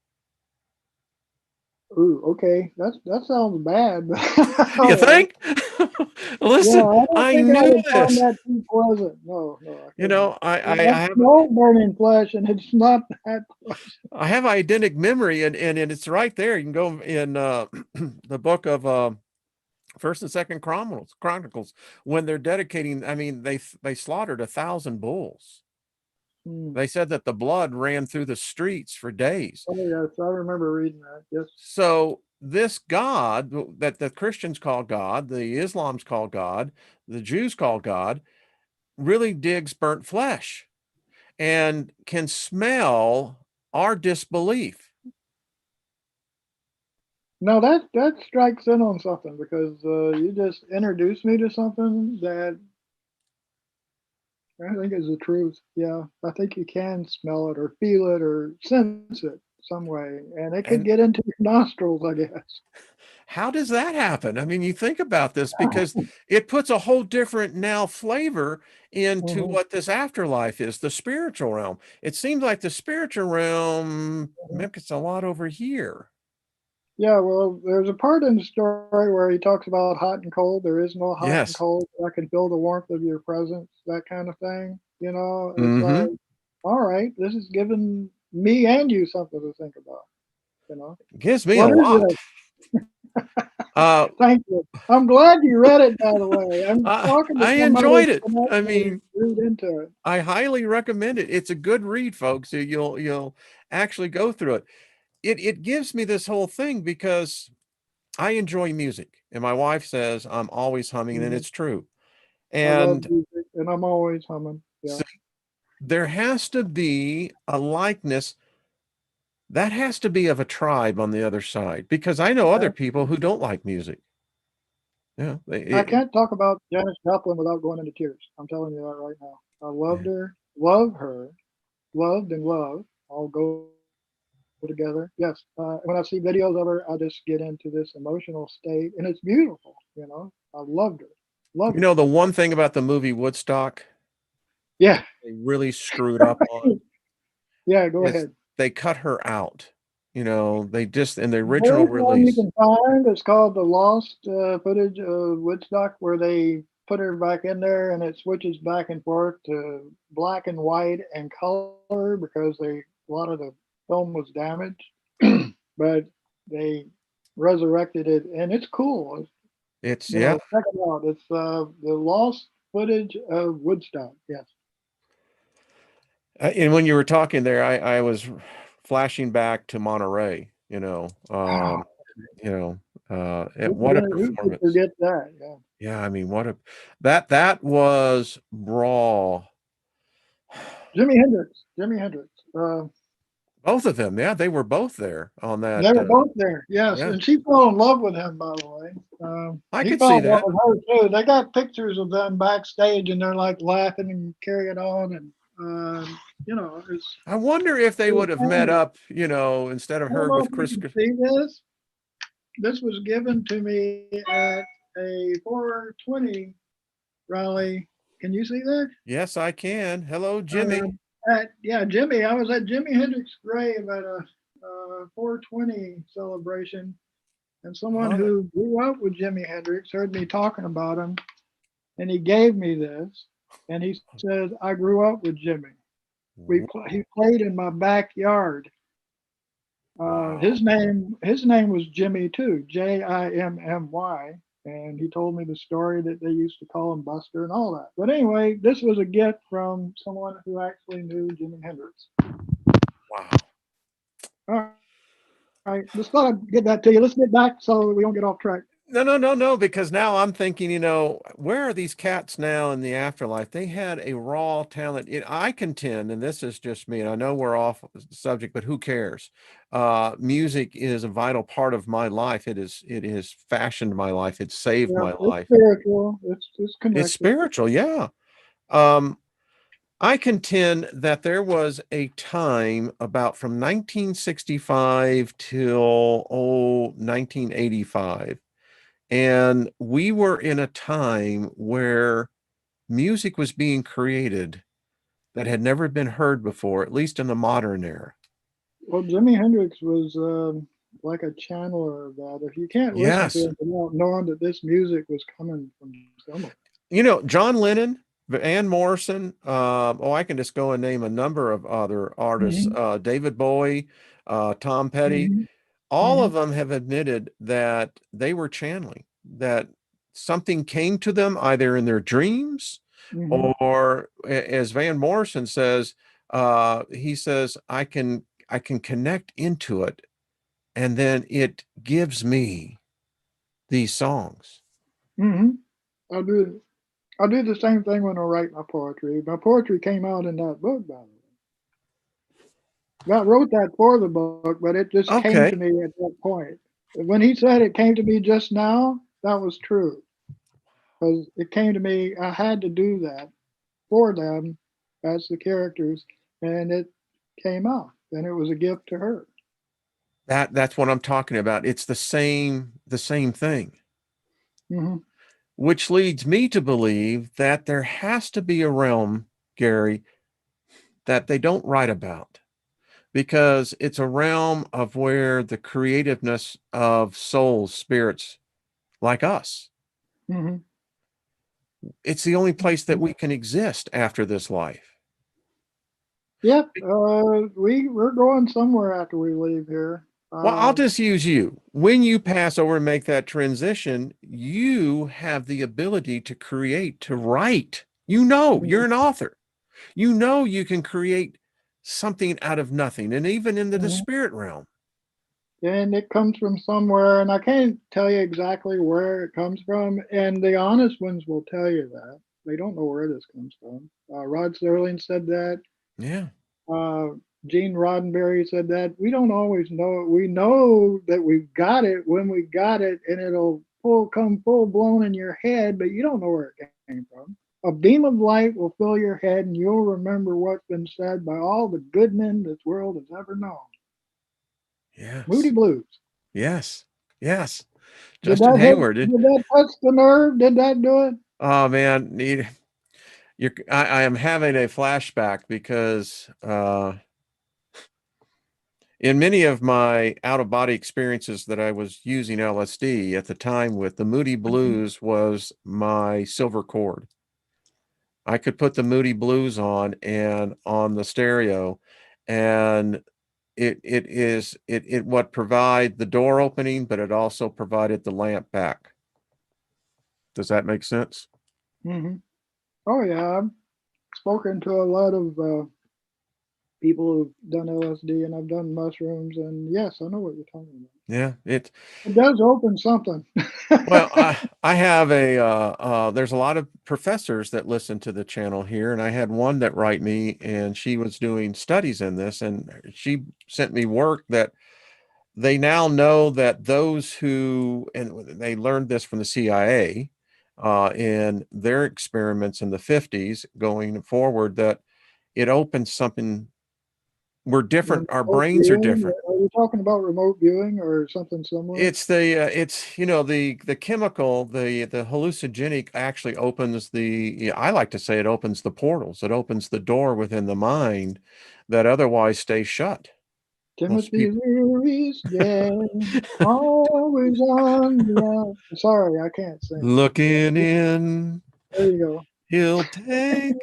Ooh, okay. That sounds bad. You All right. think? Yeah, Listen, I don't I think I knew would find this. that too pleasant. No, no, I You couldn't. know, I've smelled burning flesh, and it's not that pleasant. I have eidetic memory, and it's right there. You can go in the book of First and Second Chronicles when they're dedicating. I mean, they slaughtered 1,000 bulls. Hmm. They said that the blood ran through the streets for days. Oh yes, I remember reading that. Yes. So this God that the Christians call God, the Islams call God, the Jews call God, really digs burnt flesh and can smell our disbelief. No, that strikes in on something because you just introduced me to something that I think is the truth. Yeah, I think you can smell it or feel it or sense it some way, and it could And get into your nostrils, I guess. how does that happen? I mean, you think about this because it puts a whole different now flavor into Hmm. what this afterlife is, the spiritual realm. It seems like the spiritual realm Hmm. mimics a lot over here. Yeah, well, there's a part in the story where he talks about hot and cold. There is no hot and Yes. cold. I can feel the warmth of your presence, that kind of thing. You know, it's Mm-hmm. like, all right, this is giving me and you something to think about. You know, Gives me a what is lot. this? Uh, Thank you. I'm glad you read it, by the way. I'm talking to I somebody who enjoyed it. can I actually mean, read into it. I highly recommend it. It's a good read, folks. You'll actually go through it. It gives me this whole thing because I enjoy music, and my wife says I'm always humming, and Mhm. it's true. I love And music, and I'm always humming. Yeah. so there has to be a likeness that has to be of a tribe on the other side because I know other Yeah. people who don't like music. Yeah, I can't talk about Janis Joplin without going into tears. I'm telling you that right now. I loved her, love her, loved and love all go together. Yes. When I see videos of her, I just get into this emotional state, and it's beautiful. You know, I loved her, you loved her. know the one thing about the movie Woodstock Yeah. they really screwed up on Yeah. Go is ahead. they cut her out. You know, they just in the There original is one you release. can find. It's called the lost footage of Woodstock, where they put her back in there, and it switches back and forth to black and white and color because a lot of the film was damaged, but they resurrected it, and it's cool. It's You yeah. know, check it out. It's the lost footage of Woodstock. Yes. And when you were talking there, I was flashing back to Monterey. Oh, What a who could performance. forget that? Yeah. Yeah, I mean, what a that was raw. Jimi Hendrix. Jimi Hendrix. Both of them, yeah, they were both there on They that. were both there, yes, Yeah, and she fell in love with him, by the way. I He could fell see in love that. with her too. They got pictures of them backstage, and they're like laughing and carrying on, and you know, I wonder if they it was would have met family. up, instead of I don't her know with if you Chris. can see this. This was given to me at a 420 rally Can you see that? Yes, I can. Hello, Jimmy. Yeah, Jimmy. I was at Jimi Hendrix's grave at a 420 celebration, and someone Love it. who grew up with Jimi Hendrix heard me talking about him, and he gave me this, and he said, "I grew up with Jimmy. He Whoa. played in my backyard." Wow. His name was Jimmy too, Jimmy, and he told me the story that they used to call him Buster and all that. But anyway, this was a gift from someone who actually knew Jimi Hendrix. Wow. All right, just thought I'd get that to you. Let's get back so we don't get off track. No, no, no, no, because now I'm thinking, where are these cats now in the afterlife? They had a raw talent. I contend, and this is just me, and I know we're off subject, but who cares? Music is a vital part of my life. It has fashioned my life. It saved Yeah, my it's life. spiritual. It's It's connected. spiritual, yeah. Um, I contend that there was a time about from 1965 till 1985. And we were in a time where music was being created that had never been heard before, at least in the modern era. Well, Jimi Hendrix was like a channeler of that. If you can't listen to Yes. it without knowing that this music was coming from somewhere. John Lennon, Van Morrison, I can just go and name a number of other artists, Hmm. David Bowie, Tom Petty, Hmm. all Hmm. of them have admitted that they were channeling, that something came to them either in their dreams Hmm. or as Van Morrison says, he says, I can connect into it and then it gives me these songs. Hmm. I do. I do the same thing when I write my poetry. My poetry came out in that book, by the way. I wrote that for the book, but it just came to Okay. me at that point. When he said it came to me just now, that was true because it came to me. I had to do that for them as the characters, and it came out, and it was a gift to her. That's what I'm talking about. It's the same thing, Hmm. which leads me to believe that there has to be a realm, Gary, that they don't write about because it's a realm of where the creativeness of souls, spirits like us, Hmm. it's the only place that we can exist after this life. Yep, we're going somewhere after we leave here. Well, I'll just use you. When you pass over and make that transition, you have the ability to create, to write. You're an author. You can create something out of nothing, and even into the Mhm. spirit realm. And it comes from somewhere, and I can't tell you exactly where it comes from. And the honest ones will tell you that they don't know where this comes from. Rod Serling said that. Yeah. Uh, Gene Roddenberry said that. We don't always know it. We know that we've got it when we got it, and it'll come full blown in your head, but you don't know where it came from. A beam of light will fill your head, and you'll remember what's been said by all the good men this world has ever known. Moody Yes. Blues. Yes. Yes. Did Justin that hit? Hayward. Did that touch the nerve? Did that do it? Oh man, I am having a flashback because in many of my out of body experiences that I was using LSD at the time with, the Moody Mhm. Blues was my silver cord. I could put the Moody Blues on and on the stereo, and it what provide the door opening, but it also provided the lamp back. Does that make sense? Mhm. Oh yeah, I've spoken to a lot of people who've done LSD, and I've done mushrooms, and yes, I know what you're talking about. Yeah, It does open something. well, I have there's a lot of professors that listen to the channel here, and I had one that write me, and she was doing studies in this, and she sent me work that they now know that those who, and they learned this from the CIA in their experiments in the 50s going forward, that it opens something We're different. Our Remote brains are viewing? different. Are you talking about remote viewing or something similar? It's it's the chemical, the hallucinogenic actually opens I like to say it opens the portals. It opens the door within the mind that otherwise stays shut. Most Timothy people. Leary's dead, always on the run. Sorry, I can't sing. Looking in, There you go. he'll take.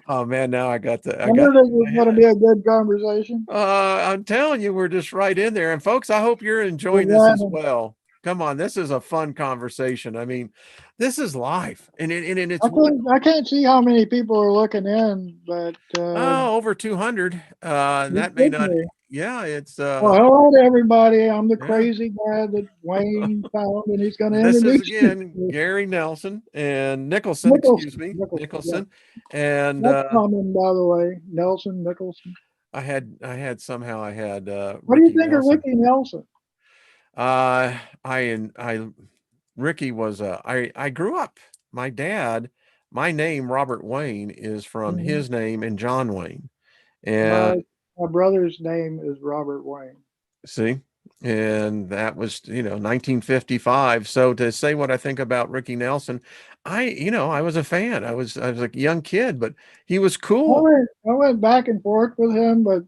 Oh man, now I I got knew it this in was my going to head. be a good conversation. I'm telling you, we're just right in there. And folks, I hope you're enjoying this We're as running. well. Come on, this is a fun conversation. I mean, this is life, and it's what I can't see how many people are looking in, but over 200. And it that may could not. be. Yeah, it's Well, hello to everybody. I'm the yeah. crazy guy that Wayne found, and he's going to This is introduce me again to Gary Nelson and Nicholson, excuse Nicholson. me, Nicholson, yeah. Nicholson, and That's common, by the way. Nelson Nicholson. I had What do you Ricky think of Nelson. Ricky Nelson? Uh, I Ricky was I grew up. My dad, my name Robert Wayne is from Mhm. his name and John Wayne. My And my brother's name is Robert Wayne. see, and that was 1955. So to say what I think about Ricky Nelson, I was a fan. I was like a young kid, but he was cool. I went back and forth with him, but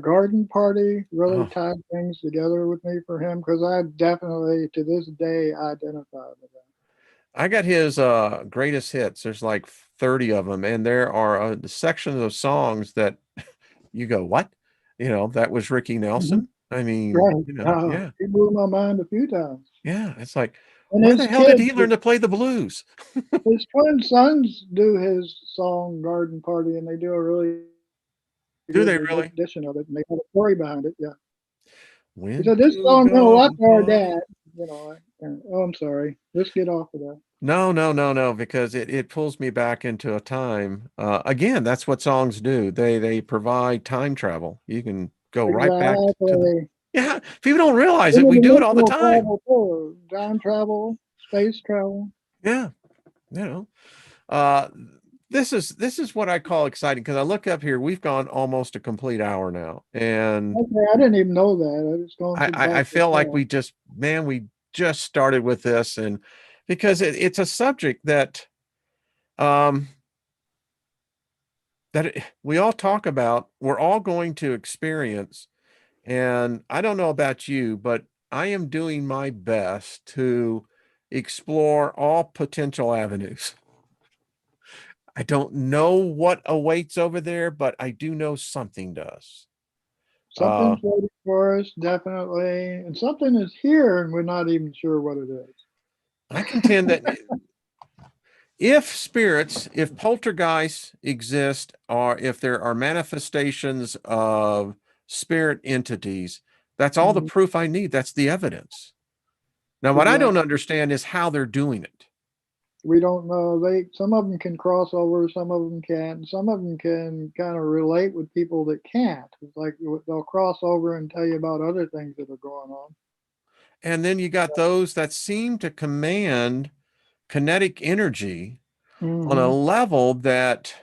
Garden Party really Oh, tied things together with me for him because I definitely, to this day, identify with him. I got his greatest hits. There's like 30 of them, and there are sections of songs that you go, what? That was Ricky Mhm. Nelson. I mean, Right. yeah, He blew my mind a few times. yeah. It's like, And where the his hell did kids, he learn to play the blues? his twin sons do his song Garden Party, and they do a really Do good they really? rendition of it, and they have a story behind it. Yeah. He said, Went this to a song meant a lot garden to our party. dad. You know, oh, I'm sorry. Let's get off of that. No, no, no, no, because it pulls me back into a time. Again, that's what songs do. They provide time travel. You can go right back to the Exactly. yeah. People don't realize it. We do it all the Interdimensional time. travel too. Time travel, space travel. Yeah, you know. Uh, this is what I call exciting because I look up here. We've gone almost a complete hour now, and Okay, I didn't even know that. It's going I to I, by I so feel like fast. we just started with this, and because it's a subject um we all talk about, we're all going to experience, and I don't know about you, but I am doing my best to explore all potential avenues. I don't know what awaits over there, but I do know something does. Uh, Something's waiting for us, definitely. And something is here, and we're not even sure what it is. I contend that if poltergeists exist, or if there are manifestations of spirit entities, that's all the Mhm. proof I need. That's the evidence. Now, what I don't Exactly. understand is how they're doing it. We don't know. Some of them can cross over, some of them can't. And some of them can kind of relate with people that can't. It's like they'll cross over and tell you about other things that are going on. And then you got those that seem to command kinetic energy on a Mm-hmm. level that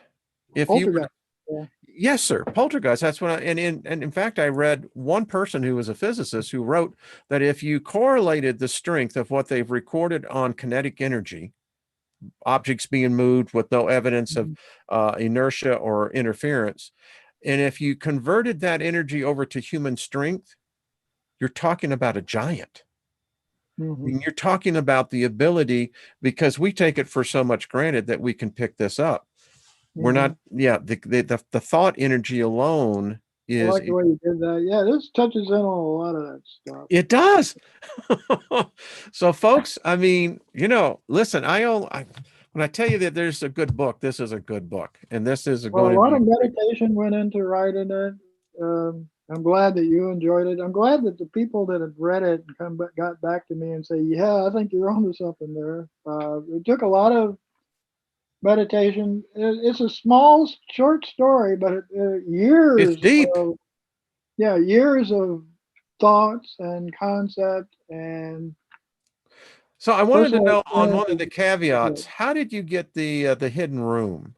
if you were Poltergeist. Yeah. yes, sir. Poltergeist. That's what and in fact, I read one person who was a physicist who wrote that if you correlated the strength of what they've recorded on kinetic energy, objects being moved with no evidence of Mhm. inertia or interference, and if you converted that energy over to human strength, you're talking about a giant. I Mhm. mean, you're talking about the ability, because we take it for so much granted that we can pick this up. We're not, Mhm. yeah, the thought energy alone I is like the way you did that. Yeah, this touches in on a lot of that stuff. it does. So folks, I mean, listen, when I tell you that there's a good book, this is a good book, and this is Well, a going to lot be of great. meditation went into writing it. I'm glad that you enjoyed it. I'm glad that the people that have read it and got back to me and say, "Yeah, I think you're onto something there." It took a lot of meditation. It's a small, short story, but It's years deep. of years of thoughts and concept and So I wanted to personal know on one of the experiences. caveats, how did you get the hidden room?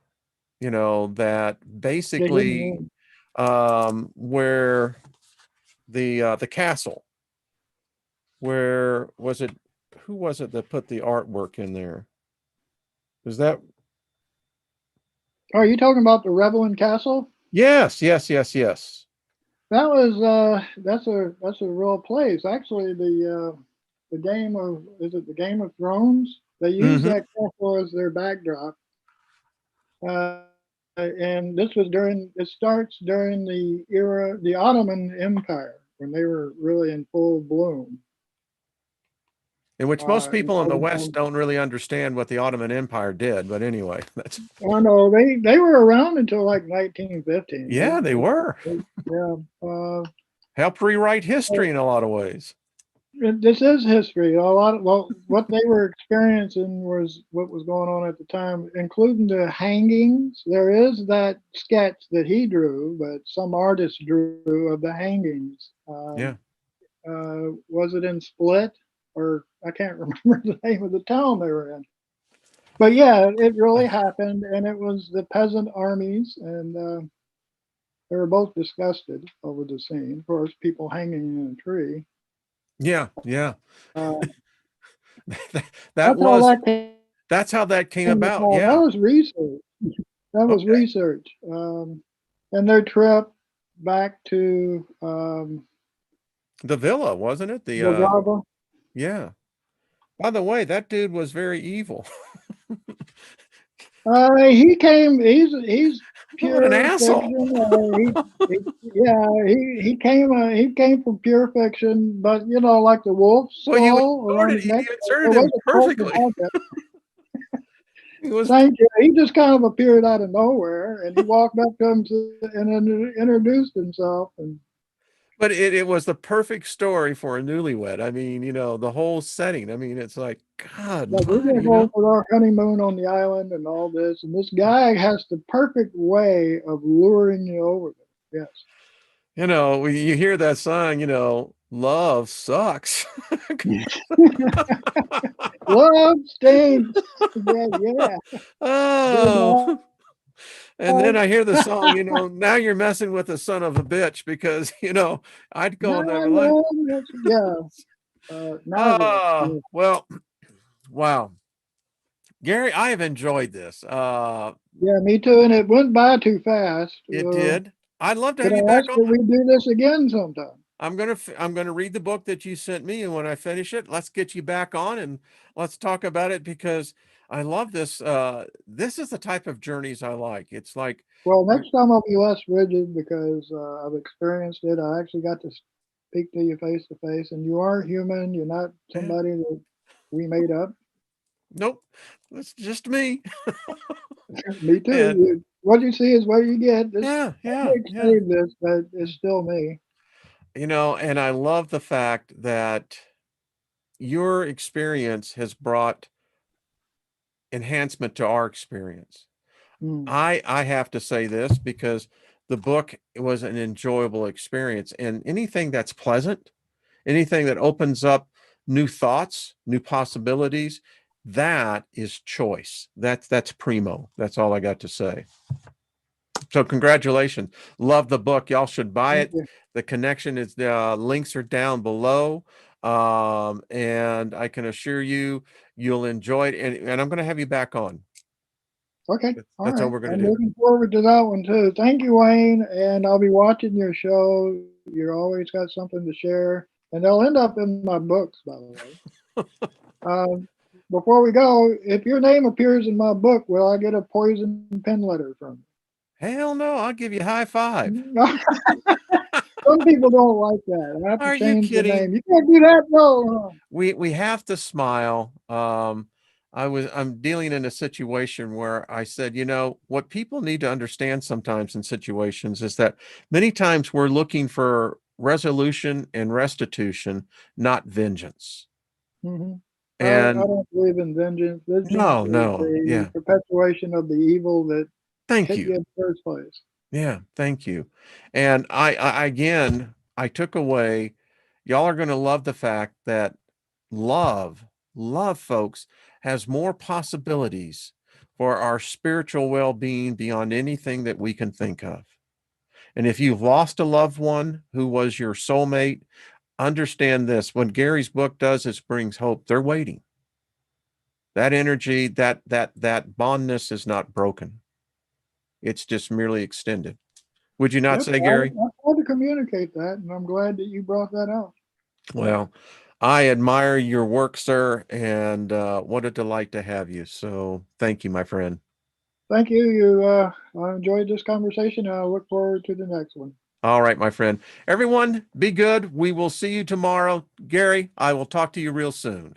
That The hidden basically room. where the castle, where was it? Who was it that put the artwork in there? Is that Are you talking about the Revelin Castle? yes, yes, yes, yes. That was that's a real place. Actually, the game of is it the Game of Thrones? They use Hmm. that castle as their backdrop. And this was during it starts during the era the Ottoman Empire when they were really in full bloom. In which most In people in the West 41. don't really understand what the Ottoman Empire did. But anyway, that's Oh no, they were around until like 1915. yeah, they were. Yeah. Helped rewrite history in a lot of ways. This is history. A lot of well, what they were experiencing was what was going on at the time, including the hangings. There is that sketch that he drew, but some artist drew of the hangings. Yeah. Was it in Split or I can't remember the name of the town they were in? But yeah, it really happened, and it was the peasant armies, and they were both disgusted over the scene. Of course, people hanging in a tree. Yeah, yeah. Uh, That that's how was that came that's how that came to about. pass. That Yeah. was research. That was Okay. research. And their trip back to The villa, wasn't it? The Belgrava. yeah. By the way, that dude was very evil. He came. He's What an pure asshole. fiction. Yeah, he came. He came from pure fiction, but you know, like the wolf Well, you skull around his neck. you There inserted him was a cult perfectly. behind that. He was Thank you. He just kind of appeared out of nowhere, and he walked up to him and introduced himself. And but it was the perfect story for a newlywed. I mean, the whole setting. I mean, it's like, God like we're mighty, gonna go for our honeymoon on the island and all this, and this guy has the perfect way of luring you over there. Yes. when you hear that song, love sucks. Love stinks. Yeah, yeah. Good Oh, night. and then I hear the song, now you're messing with the son of a bitch because, I'd go in there like, Yeah. Now oh, yeah. well, wow. Gary, I have enjoyed this. Yeah, me too. And it went by too fast. It did. I'd love to Could have you I back ask that on. we do this again sometime? I'm gonna read the book that you sent me, and when I finish it, let's get you back on and let's talk about it because I love this. This is the type of journeys I like. It's like, Well, next time I'll be less rigid because I've experienced it. I actually got to speak to you face to face, and you are human. You're not yeah, somebody that we made up. nope, it's just me. Me too. And What you see is what you get. This yeah, I yeah, may yeah. explain this, but it's still me. And I love the fact that your experience has brought enhancement to our experience. Mm. I have to say this because the book was an enjoyable experience, and anything that's pleasant, anything that opens up new thoughts, new possibilities, that is choice. That's primo. That's all I got to say. So congratulations. Love the book. Y'all should buy Thank it. you. The connection is links are down below. And I can assure you you'll enjoy it. And I'm going to have you back on. Okay. That's, All that's all right. we're going to I'm do. looking forward to that one too. Thank you, Wayne. And I'll be watching your show. You're always got something to share. And they'll end up in my books, by the way. Um, Before we go, if your name appears in my book, will I get a poison pen letter from Hell no, I'll give you a high five. you? Some people don't like that. I have to Are you change the kidding? name. You can't do that, no. We have to smile. I'm dealing in a situation where I said, what people need to understand sometimes in situations is that many times we're looking for resolution and restitution, not vengeance. Hmm. I And don't believe in vengeance. Vengeance no, is no, the yeah. perpetuation of the evil that Thank hit you. you in the first place. Yeah, thank you. And I again, I took away, y'all are going to love the fact that love, love, folks, has more possibilities for our spiritual well-being beyond anything that we can think of. And if you've lost a loved one who was your soulmate, understand this. When Gary's book does is brings hope. They're waiting. That energy, that bondness is not broken. It's just merely extended. Would you not Yep, say, Gary? I tried to communicate that, and I'm glad that you brought that out. Well, I admire your work, sir, and what a delight to have you. So thank you, my friend. Thank you. I enjoyed this conversation, and I look forward to the next one. All right, my friend. Everyone, be good. We will see you tomorrow. Gary, I will talk to you real soon.